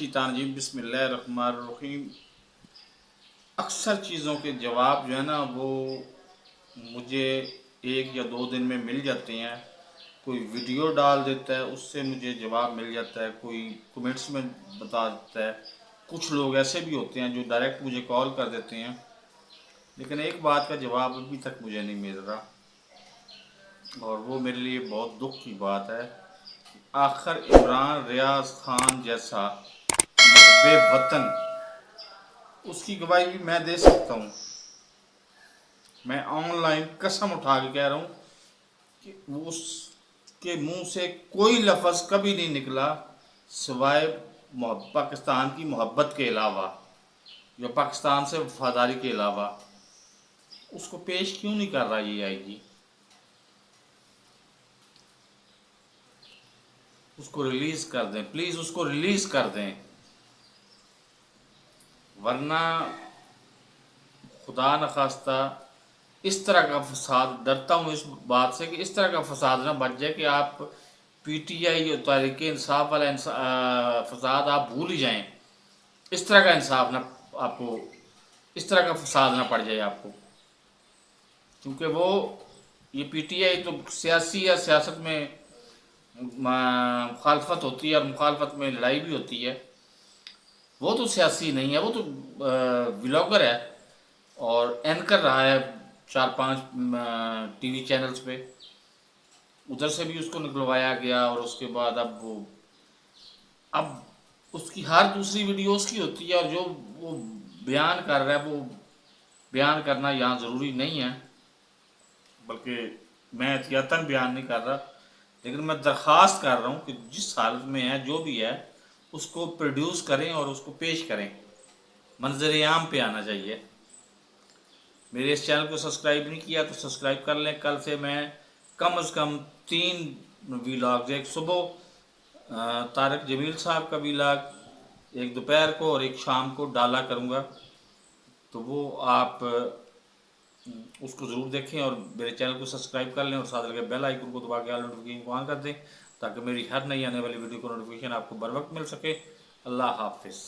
मिनश्शैतानिर्रजीम बिस्मिल्लाहिर्रहमानिर्रहीम। अक्सर चीज़ों के जवाब जो है ना वो मुझे 1 या 2 दिन में मिल जाते हैं। कोई वीडियो डाल देता है उससे मुझे जवाब मिल जाता है, कोई कमेंट्स में बता देता है। कुछ लोग ऐसे भी होते हैं जो डायरेक्ट मुझे कॉल कर देते हैं, लेकिन एक बात का जवाब अभी तक मुझे नहीं मिल रहा और वो मेरे लिए बहुत दुख की बात है। आखिर इमरान रियाज खान जैसा मुहब्बे वतन, उसकी गवाही भी मैं दे सकता हूँ। मैं ऑनलाइन कसम उठा के कह रहा हूँ कि उसके मुंह से कोई लफ्ज़ कभी नहीं निकला सिवाय पाकिस्तान की मोहब्बत के अलावा या पाकिस्तान से वफादारी के अलावा। उसको पेश क्यों नहीं कर रहा ये आईजी? उसको रिलीज कर दें प्लीज़, उसको रिलीज कर दें, वरना खुदा न खास्ता इस तरह का फसाद, डरता हूँ इस बात से कि इस तरह का फसाद ना बच जाए कि आप पीटीआई और तहरीक इंसाफ वाला फसाद आप भूल ही जाएं। इस तरह का इंसाफ ना आपको, इस तरह का फसाद ना पड़ जाए आपको, क्योंकि वो ये पीटीआई तो सियासी या सियासत में मुखालफत होती है और मुखालफत में लड़ाई भी होती है। वो तो सियासी नहीं है, वो तो व्लॉगर है और एंकर रहा है 4-5 टीवी चैनल्स पे। उधर से भी उसको निकलवाया गया और उसके बाद अब उसकी हर दूसरी वीडियोस की होती है और जो वो बयान कर रहा है वो बयान करना यहाँ ज़रूरी नहीं है, बल्कि मैं एहतियातन बयान नहीं कर रहा, लेकिन मैं दरख्वास्त कर रहा हूँ कि जिस हालत में है जो भी है उसको प्रोड्यूस करें और उसको पेश करें, मंजर आम पे आना चाहिए। मेरे इस चैनल को सब्सक्राइब नहीं किया तो सब्सक्राइब कर लें। कल से मैं कम से कम 3 वीलॉग्स, एक सुबह तारक जमील साहब का वीलॉग, एक दोपहर को और एक शाम को डाला करूँगा, तो वो आप उसको ज़रूर देखें और मेरे चैनल को सब्सक्राइब कर लें और साथ लगे बेल आइकन को दबा के ऑल नोटिफिकेशन को ऑन कर दें ताकि मेरी हर नई आने वाली वीडियो को नोटिफिकेशन आपको बर वक्त मिल सके। अल्लाह हाफिज़।